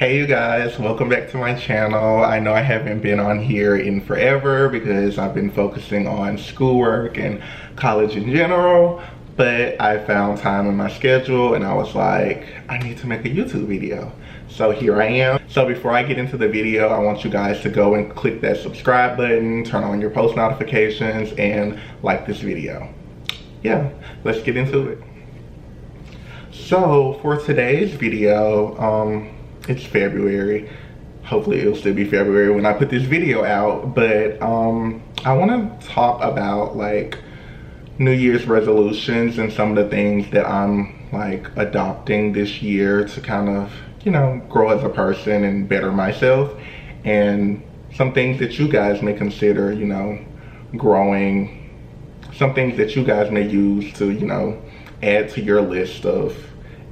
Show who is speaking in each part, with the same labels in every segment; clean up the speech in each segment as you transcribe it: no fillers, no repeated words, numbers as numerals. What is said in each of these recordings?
Speaker 1: Hey you guys, welcome back to my channel. I know I haven't been on here in forever because I've been focusing on schoolwork and college in general, but I found time in my schedule and I was like, I need to make a YouTube video. So here I am. So before I get into the video, I want you guys to go and click that subscribe button, turn on your post notifications, and like this video. Yeah, let's get into it. So for today's video, it's February. Hopefully it'll still be February when I put this video out, but I want to talk about like New Year's resolutions and some of the things that I'm like adopting this year to kind of, you know, grow as a person and better myself, and some things that you guys may consider, you know, growing, some things that you guys may use to, you know, add to your list of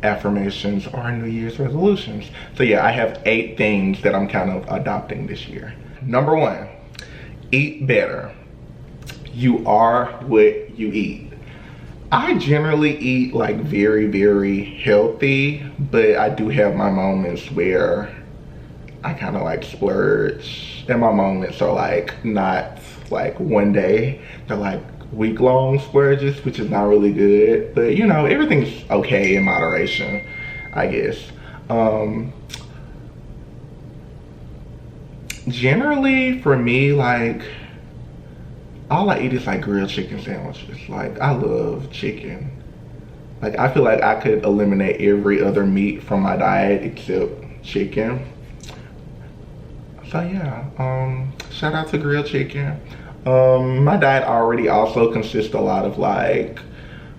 Speaker 1: affirmations or New Year's resolutions. So yeah, I have 8 things that I'm kind of adopting this year. Number 1, eat better. You are what you eat. I generally eat like very, very healthy, but I do have my moments where I kind of like splurge, and my moments are like not like one day, they're like week-long splurges, which is not really good, but you know, everything's okay in moderation, I guess. Generally for me, like all I eat is like grilled chicken sandwiches. Like I love chicken. Like I feel like I could eliminate every other meat from my diet except chicken. So yeah, shout out to grilled chicken. My diet already also consists a lot of like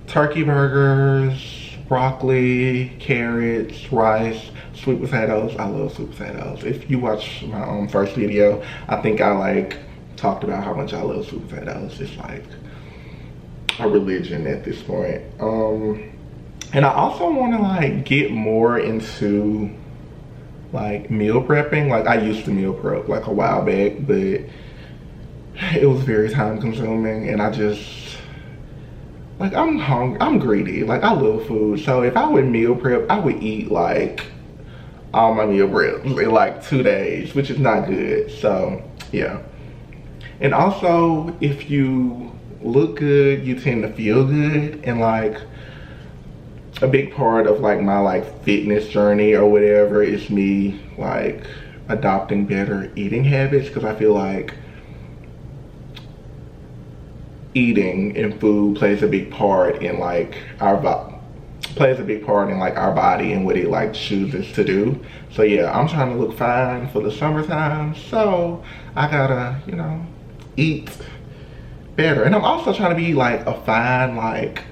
Speaker 1: turkey burgers, broccoli, carrots, rice, sweet potatoes. I love sweet potatoes. If you watch my first video, I think I like talked about how much I love sweet potatoes. It's like a religion at this point. And I also want to like get more into like meal prepping. Like I used to meal prep like a while back, but it was very time consuming, and I just like I'm hungry, I'm greedy, like I love food. So if I would meal prep, I would eat like all my meal preps in like 2 days, which is not good. So yeah. And also if you look good, you tend to feel good, and like a big part of like my like fitness journey or whatever is me like adopting better eating habits, because I feel like eating and food plays a big part in like our body and what it like chooses to do. So yeah, I'm trying to look fine for the summertime, so I gotta, you know, eat better. And I'm also trying to be like a fine like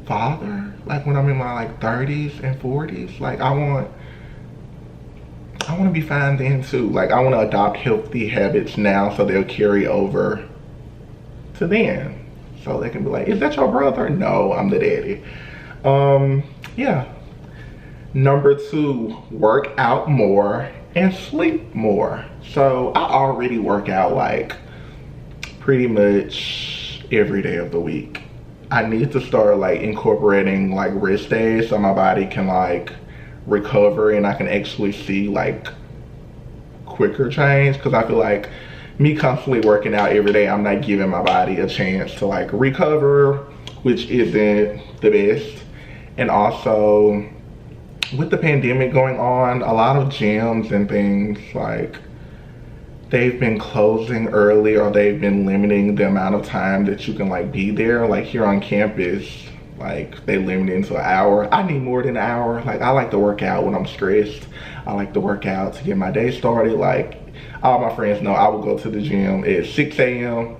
Speaker 1: father, like when I'm in my like 30s and 40s. Like I want to be fine then too. Like I want to adopt healthy habits now so they'll carry over to then, so they can be like, is that your brother? No, I'm the daddy. Yeah. Number 2, work out more and sleep more. So I already work out like pretty much every day of the week. I need to start like incorporating like rest days so my body can like recover and I can actually see like quicker change, because I feel like me constantly working out every day, I'm not giving my body a chance to like recover, which isn't the best. And also with the pandemic going on, a lot of gyms and things like they've been closing early, or they've been limiting the amount of time that you can like be there. Like here on campus, like they limit it to an hour. I need more than an hour. Like I like to work out when I'm stressed. I like to work out to get my day started. Like all my friends know I will go to the gym at 6 a.m.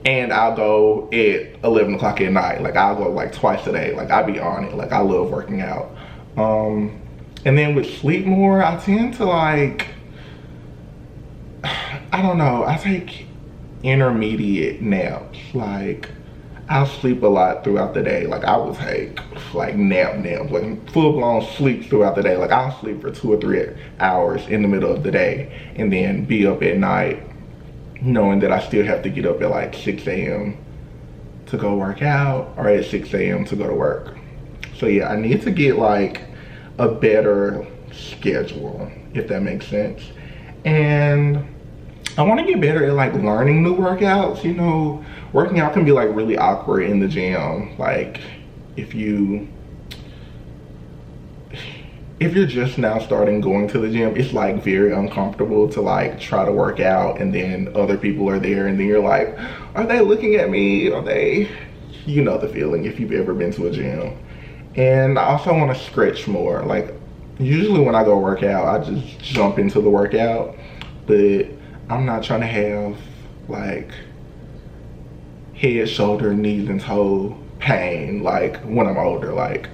Speaker 1: and I'll go at 11 o'clock at night. Like I'll go like twice a day. Like I'll be on it. Like I love working out. And then with sleep more, I tend to like, I don't know, I take intermediate naps. Like I'll sleep a lot throughout the day. Like I will take like naps, like full-blown sleep throughout the day. Like I'll sleep for 2 or 3 hours in the middle of the day and then be up at night knowing that I still have to get up at like 6 a.m. to go work out, or at 6 a.m. to go to work. So yeah, I need to get like a better schedule, if that makes sense. And I want to get better at like learning new workouts. You know, working out can be like really awkward in the gym. Like if you're just now starting going to the gym, it's like very uncomfortable to like try to work out and then other people are there and then you're like, are they looking at me? Are they, you know the feeling if you've ever been to a gym. And I also want to stretch more. Like usually when I go work out, I just jump into the workout, but I'm not trying to have like head, shoulder, knees, and toe pain like when I'm older. Like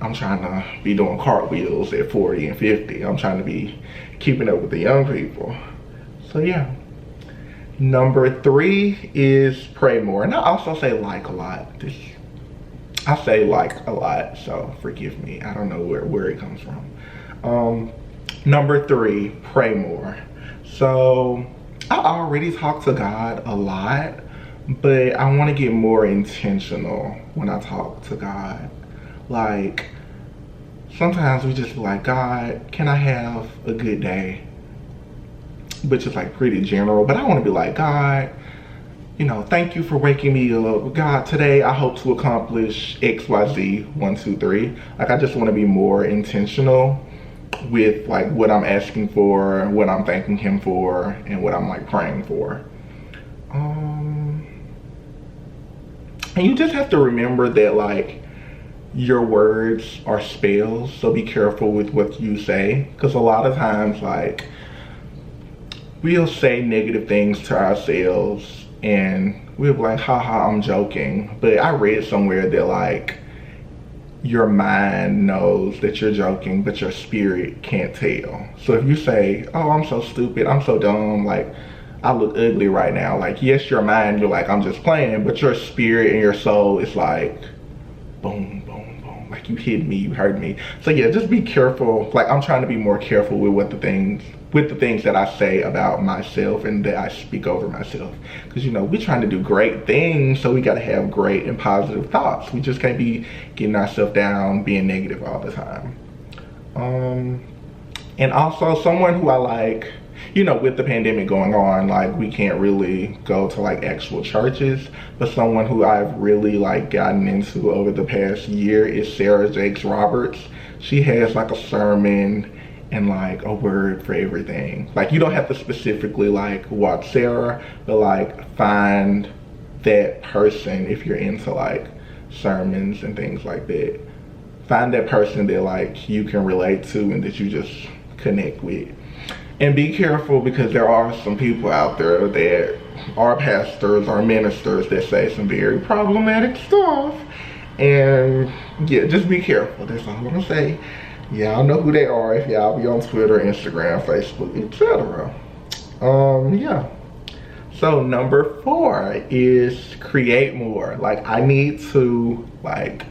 Speaker 1: I'm trying to be doing cartwheels at 40 and 50. I'm trying to be keeping up with the young people. So yeah. Number 3 is pray more. And I also say like a lot. I say like a lot, so forgive me. I don't know where it comes from. Number 3, pray more. So I already talk to God a lot, but I want to get more intentional when I talk to God. Like sometimes we just be like, God, can I have a good day? Which is like pretty general, but I want to be like, God, you know, thank you for waking me up. God, today I hope to accomplish XYZ 1, 2, 3. Like I just want to be more intentional with like what I'm asking for, what I'm thanking him for, and what I'm like praying for. And you just have to remember that like your words are spells, so be careful with what you say, because a lot of times like we'll say negative things to ourselves and we'll be like, haha, I'm joking. But I read somewhere that like your mind knows that you're joking, but your spirit can't tell. So if you say, oh, I'm so stupid, I'm so dumb, like I look ugly right now, like yes, your mind, you're like, I'm just playing, but your spirit and your soul is like boom, boom, boom, like you hit me, you hurt me. So yeah, just be careful. Like I'm trying to be more careful with the things that I say about myself and that I speak over myself. Because you know, we're trying to do great things, so we gotta have great and positive thoughts. We just can't be getting ourselves down, being negative all the time. And also someone who I like, you know, with the pandemic going on, like we can't really go to like actual churches, but someone who I've really like gotten into over the past year is Sarah Jakes Roberts. She has like a sermon and like a word for everything. Like you don't have to specifically like watch Sarah, but like find that person if you're into like sermons and things like that. Find that person that like you can relate to and that you just connect with. And be careful, because there are some people out there that are pastors or ministers that say some very problematic stuff. And yeah, just be careful. That's all I'm gonna say. Y'all know who they are if y'all be on Twitter, Instagram, Facebook, etc. Yeah. So number 4 is create more. Like I need to like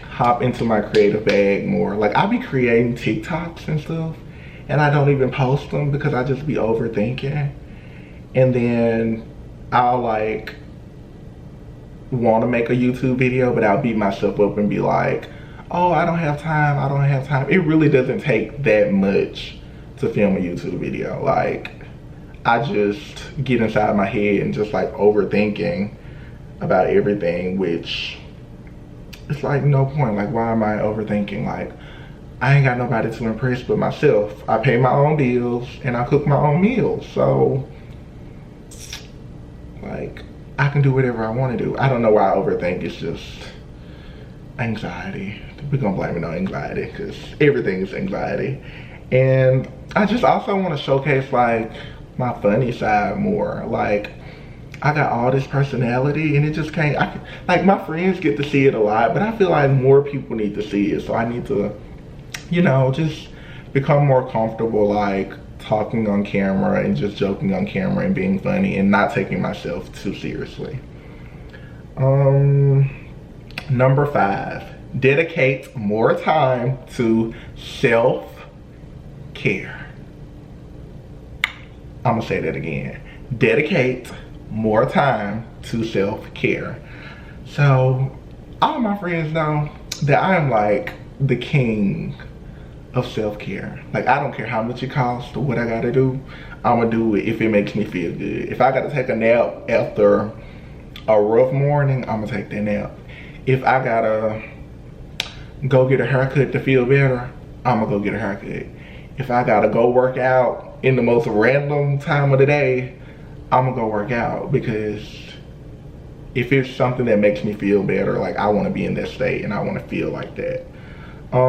Speaker 1: hop into my creative bag more. Like I be creating TikToks and stuff, and I don't even post them because I just be overthinking. And then I'll like want to make a YouTube video, but I'll beat myself up and be like, oh, I don't have time. It really doesn't take that much to film a YouTube video. Like I just get inside my head and just like overthinking about everything, which it's like no point. Like why am I overthinking? Like I ain't got nobody to impress but myself. I pay my own bills and I cook my own meals. So like I can do whatever I want to do. I don't know why I overthink. It's just anxiety. We're gonna blame it on anxiety because everything is anxiety. And I just also want to showcase like my funny side more. Like I got all this personality and it just can't, like my friends get to see it a lot, but I feel like more people need to see it. So I need to, you know, just become more comfortable like talking on camera and just joking on camera and being funny and not taking myself too seriously. Number 5, dedicate more time to self-care. I'm gonna say that again. Dedicate more time to self-care. So all of my friends know that I am like the king of self-care. Like, I don't care how much it costs or what I gotta do. I'm gonna do it if it makes me feel good. If I gotta take a nap after a rough morning, I'm gonna take that nap. If I gotta go get a haircut to feel better, I'm gonna go get a haircut. If I gotta go work out in the most random time of the day, I'm gonna go work out, because if it's something that makes me feel better, like, I want to be in that state and I want to feel like that. I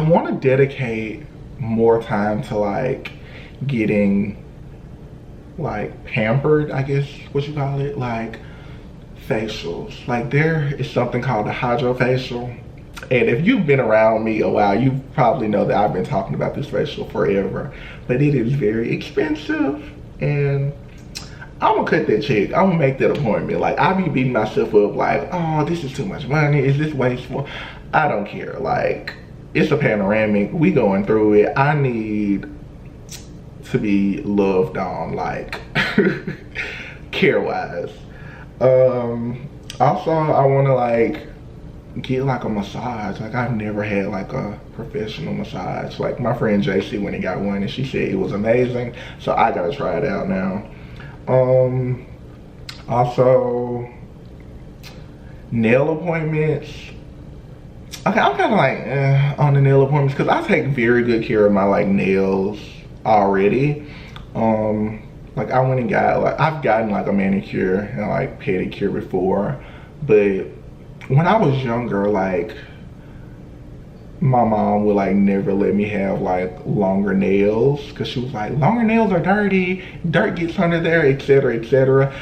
Speaker 1: want to dedicate more time to like getting like pampered, I guess what you call it, like facials. Like, there is something called a hydrofacial. And if you've been around me a while, you probably know that I've been talking about this facial forever. But it is very expensive, and I'm gonna cut that check. I'm gonna make that appointment. Like, I be beating myself up like, oh, this is too much money. Is this wasteful? I don't care. Like, it's a panoramic. We going through it. I need to be loved on, like, care-wise. Also, I wanna like get like a massage. Like, I've never had like a professional massage. Like, my friend JC went and got one and she said it was amazing. So I gotta try it out now. Also, nail appointments. Okay, I'm kind of like on the nail appointments, because I take very good care of my like nails already. Like, I went and got like, I've gotten like a manicure and like pedicure before, but when I was younger, like, my mom would like never let me have like longer nails, because she was like, longer nails are dirty, dirt gets under there, etc, etc.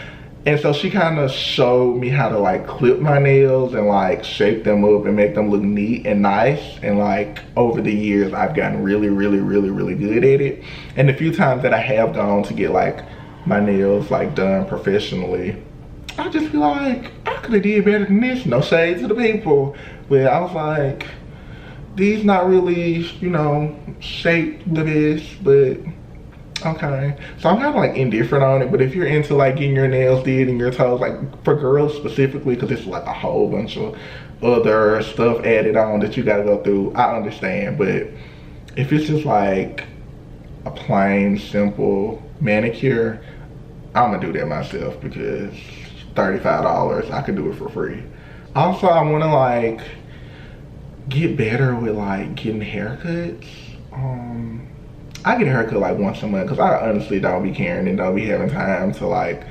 Speaker 1: And so she kind of showed me how to like clip my nails and like shape them up and make them look neat and nice. And like, over the years, I've gotten really, really, really, really good at it. And the few times that I have gone to get like my nails like done professionally, I just feel like, I could have did better than this. No shade to the people, but I was like, these not really, you know, shaped the best, but okay. So I'm kind of like indifferent on it. But if you're into like getting your nails did and your toes, like for girls specifically, because it's like a whole bunch of other stuff added on that you gotta go through, I understand. But if it's just like a plain simple manicure, I'm gonna do that myself, because $35, I could do it for free. Also, I want to like get better with like getting haircuts. I get a haircut like once a month, because I honestly don't be caring and don't be having time to like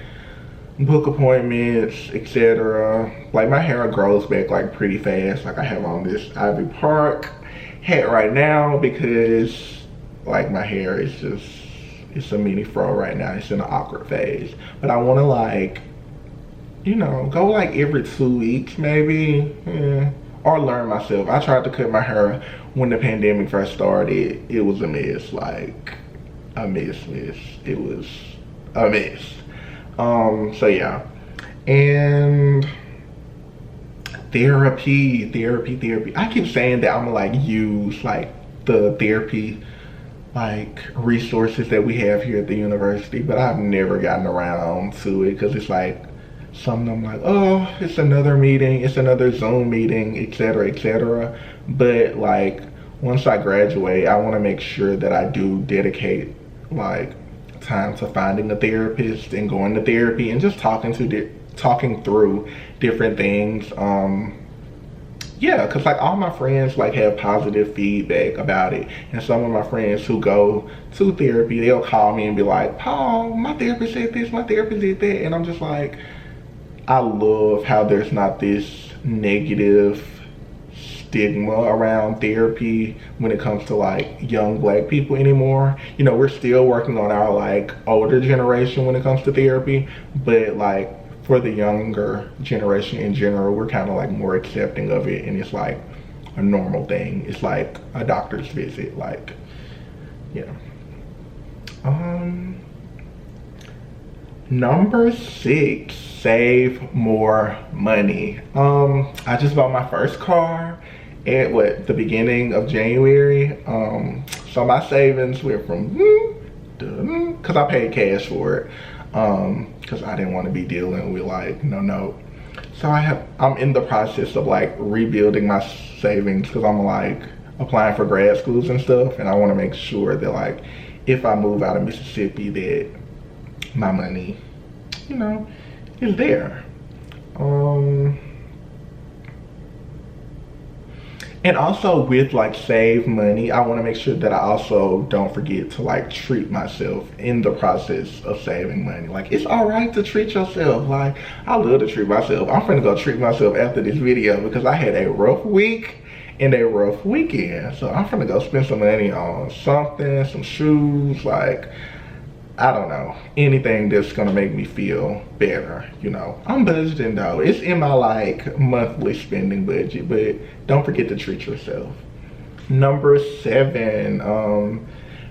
Speaker 1: book appointments, etc. Like, my hair grows back like pretty fast. Like, I have on this Ivy Park hat right now because like my hair is just, it's a mini fro right now. It's in an awkward phase. But I want to like, you know, go like every 2 weeks maybe, or learn myself. I tried to cut my hair when the pandemic first started. It was a mess, like a mess. It was a mess. So yeah. And therapy. I keep saying that I'm gonna like use like the therapy like resources that we have here at the university, but I've never gotten around to it, because it's like, some of them like, oh, it's another meeting, it's another Zoom meeting, etc, etc. But like, once I graduate, I want to make sure that I do dedicate like time to finding a therapist and going to therapy and just talking through different things. Yeah, because like all my friends like have positive feedback about it, and some of my friends who go to therapy, they'll call me and be like, Paul, my therapist said this, my therapist did that. And I'm just like, I love how there's not this negative stigma around therapy when it comes to like young Black people anymore. You know, we're still working on our like older generation when it comes to therapy, but like for the younger generation in general, we're kind of like more accepting of it, and it's like a normal thing. It's like a doctor's visit, like, yeah. Number 6, save more money. I just bought my first car at the beginning of January. So my savings went from because I paid cash for it, because I didn't want to be dealing with like no. So I'm in the process of like rebuilding my savings, because I'm like, applying for grad schools and stuff, and I want to make sure that like if I move out of Mississippi that my money, you know, is there. And also with like save money, I want to make sure that I also don't forget to like treat myself in the process of saving money. Like it's all right to treat yourself. Like I love to treat myself. I'm finna go treat myself after this video because I had a rough week and a rough weekend. So I'm finna go spend some money on something, some shoes, like I don't know, anything that's gonna make me feel better, you know. I'm budgeting though. It's in my like monthly spending budget, but don't forget to treat yourself. Number 7,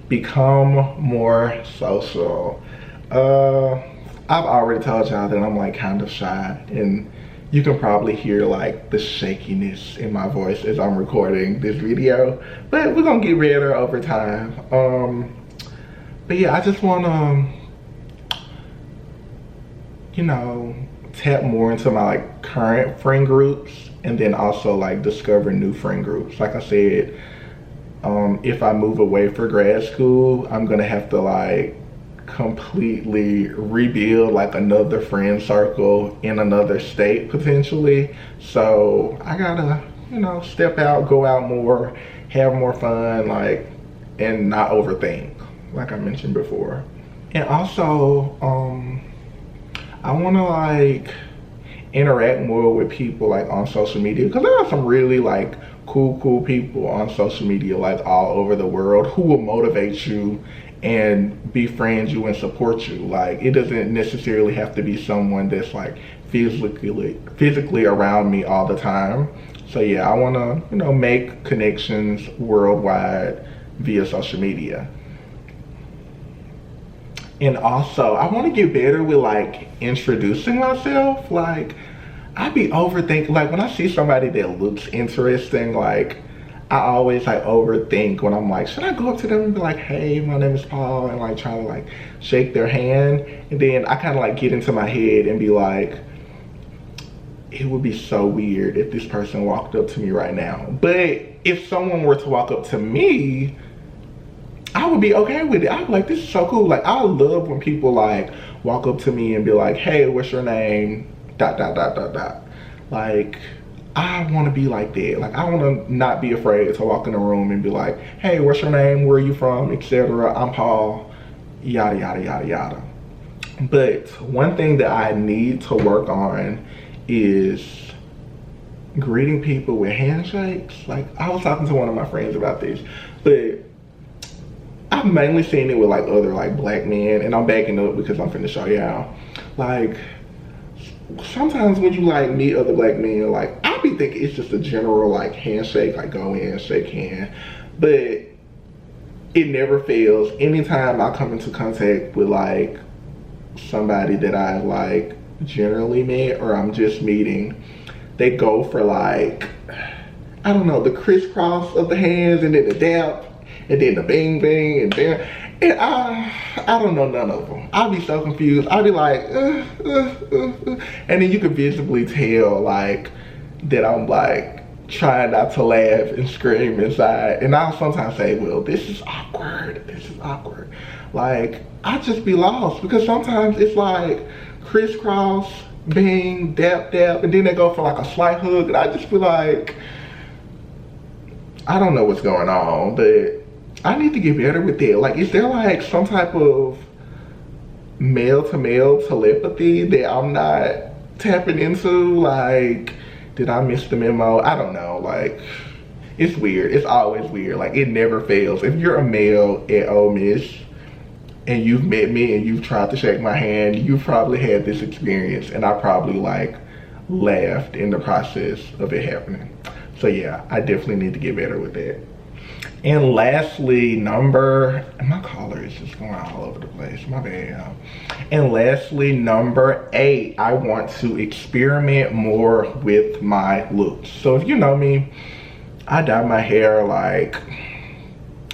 Speaker 1: become more social. I've already told y'all that I'm like kind of shy, and you can probably hear like the shakiness in my voice as I'm recording this video, but we're gonna get better over time. But yeah, I just want to, you know, tap more into my like current friend groups and then also like discover new friend groups. Like I said, if I move away for grad school, I'm gonna have to like completely rebuild like another friend circle in another state potentially. So I gotta, you know, step out, go out more, have more fun, like, and not overthink, like I mentioned before. And also I want to like interact more with people like on social media, because there are some really like cool people on social media like all over the world who will motivate you and befriend you and support you. Like it doesn't necessarily have to be someone that's like physically around me all the time. So yeah, I want to, you know, make connections worldwide via social media. And also, I want to get better with like introducing myself. Like, I be overthinking, like when I see somebody that looks interesting, like I always like overthink when I'm like, should I go up to them and be like, hey, my name is Paul, and like try to like shake their hand? And then I kind of like get into my head and be like, it would be so weird if this person walked up to me right now. But if someone were to walk up to me, I would be okay with it. I'd be like, this is so cool. Like, I love when people like walk up to me and be like, hey, what's your name? ... Like, I want to be like that. Like, I want to not be afraid to walk in a room and be like, hey, what's your name? Where are you from? Etc. I'm Paul. Yada, yada, yada, yada. But one thing that I need to work on is greeting people with handshakes. Like, I was talking to one of my friends about this, but I've mainly seen it with like other like black men, and I'm backing up because I'm finna show y'all. Like, sometimes when you like meet other black men, like I be thinking it's just a general like handshake, like go in, shake hand, but it never fails. Anytime I come into contact with like somebody that I like generally met or I'm just meeting, they go for like, I don't know, the crisscross of the hands, and then the dap, and then the bing bing, and then, and I don't know none of them. I'll be so confused. I'll be like, and then you can visibly tell like that I'm like trying not to laugh and scream inside. And I'll sometimes say, well, this is awkward. This is awkward. Like, I just be lost, because sometimes it's like crisscross, bing, dap, dap, and then they go for like a slight hug, and I just be like, I don't know what's going on, but I need to get better with that. Like, is there like some type of male-to-male telepathy that I'm not tapping into? Like, did I miss the memo? I don't know. Like, it's weird. It's always weird. Like, it never fails. If you're a male at Ole Miss and you've met me and you've tried to shake my hand, you've probably had this experience, and I probably like laughed in the process of it happening. So yeah, I definitely need to get better with that. And lastly, my collar is just going all over the place, my bad. And lastly, number 8, I want to experiment more with my looks. So if you know me, I dye my hair like,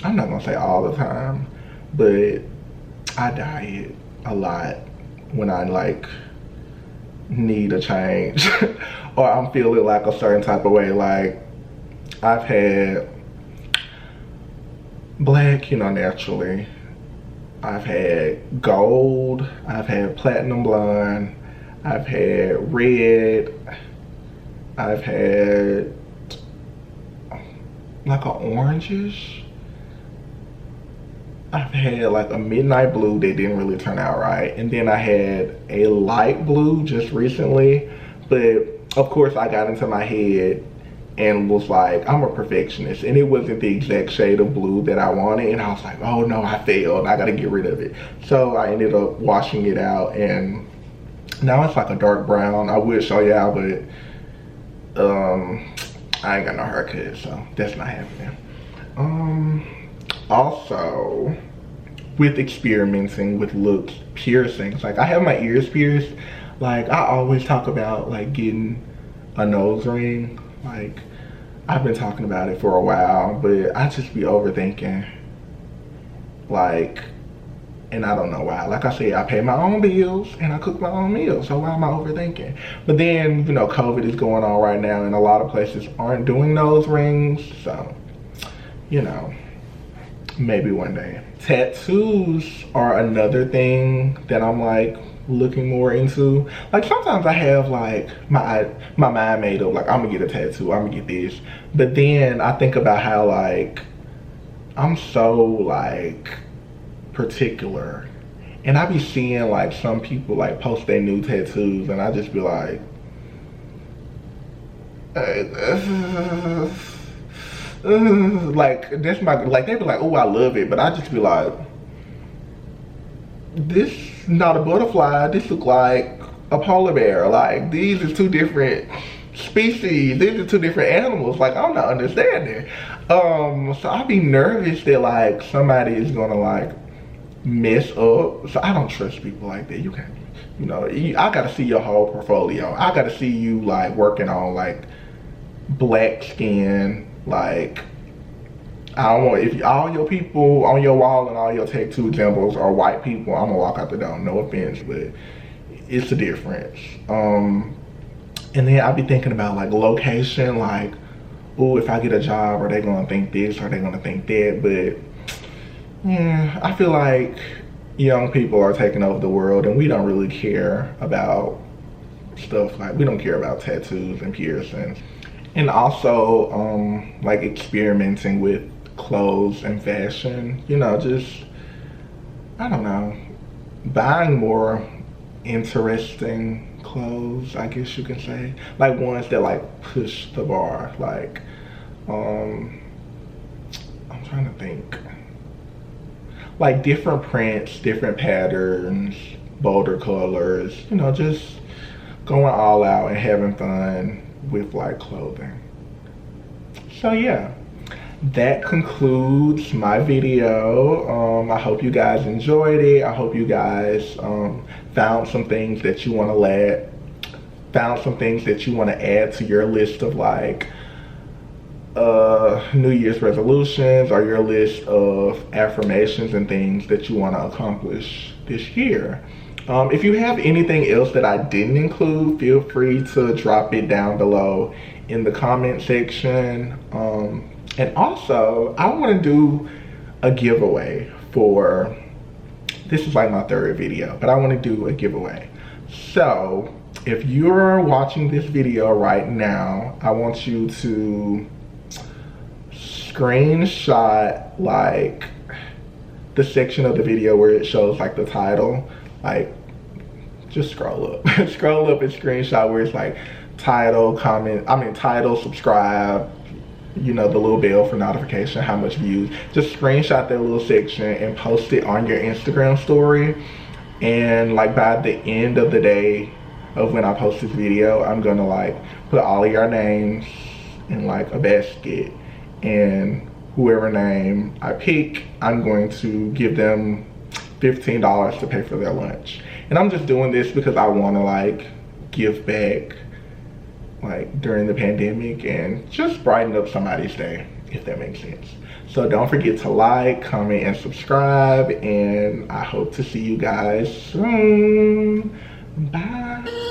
Speaker 1: I'm not gonna say all the time, but I dye it a lot when I like need a change or I'm feeling like a certain type of way. Like, I've had black, you know, naturally. I've had gold, I've had platinum blonde, I've had red, I've had like a orangish. I've had like a midnight blue that didn't really turn out right. And then I had a light blue just recently. But of course I got into my head and was like, I'm a perfectionist. And it wasn't the exact shade of blue that I wanted. And I was like, oh no, I failed. I gotta get rid of it. So I ended up washing it out, and now it's like a dark brown. I would show y'all, but I ain't got no haircut, so that's not happening. Also, with experimenting with looks, piercings. Like, I have my ears pierced. Like, I always talk about like getting a nose ring. Like, I've been talking about it for a while, but I just be overthinking. Like, and I don't know why. Like I said, I pay my own bills and I cook my own meals, so why am I overthinking? But then, you know, COVID is going on right now and a lot of places aren't doing nose rings, so, you know, maybe one day. Tattoos are another thing that I'm like looking more into. Like, sometimes I have like my mind made up, like, I'm gonna get a tattoo, I'm gonna get this. But then I think about how like I'm so like particular, and I be seeing like some people like post their new tattoos and I just be like, like, that's my, like, they be like, oh, I love it, but I just be like, this not a butterfly, this look like a polar bear. Like, these are two different species, these are two different animals. Like, I'm not understanding. So I be nervous that like somebody is gonna like mess up. So I don't trust people like that. You can't, you know, I gotta see your whole portfolio. I gotta see you like working on like black skin. Like, I don't want, if all your people on your wall and all your tattoo examples are white people, I'm gonna walk out the door. No offense, but it's a difference. And then I be thinking about like location, like, oh, if I get a job, are they gonna think this, are they gonna think that? But yeah, I feel like young people are taking over the world and we don't really care about stuff like, we don't care about tattoos and piercings. And also like experimenting with clothes and fashion, you know, just, I don't know, buying more interesting clothes, I guess you can say, like ones that like push the bar. Like, I'm trying to think, like different prints, different patterns, bolder colors, you know, just going all out and having fun with like clothing. So yeah, that concludes my video. I hope you guys enjoyed it. I hope you guys found some things that you want to add to your list of like New Year's resolutions, or your list of affirmations and things that you want to accomplish this year. If you have anything else that I didn't include, feel free to drop it down below in the comment section. And also, I want to do a giveaway for, this is like my third video, but I want to do a giveaway. So if you're watching this video right now, I want you to screenshot like the section of the video where it shows like the title. Like, just scroll up. Scroll up and screenshot where it's like title, comment, title, subscribe, you know, the little bell for notification, how much views. Just screenshot that little section and post it on your Instagram story. And like by the end of the day of when I post this video, I'm gonna like put all of your names in like a basket, and whoever name I pick, I'm going to give them $15 to pay for their lunch. And I'm just doing this because I want to like give back like during the pandemic and just brighten up somebody's day, if that makes sense. So don't forget to like, comment, and subscribe, and I hope to see you guys soon. Bye.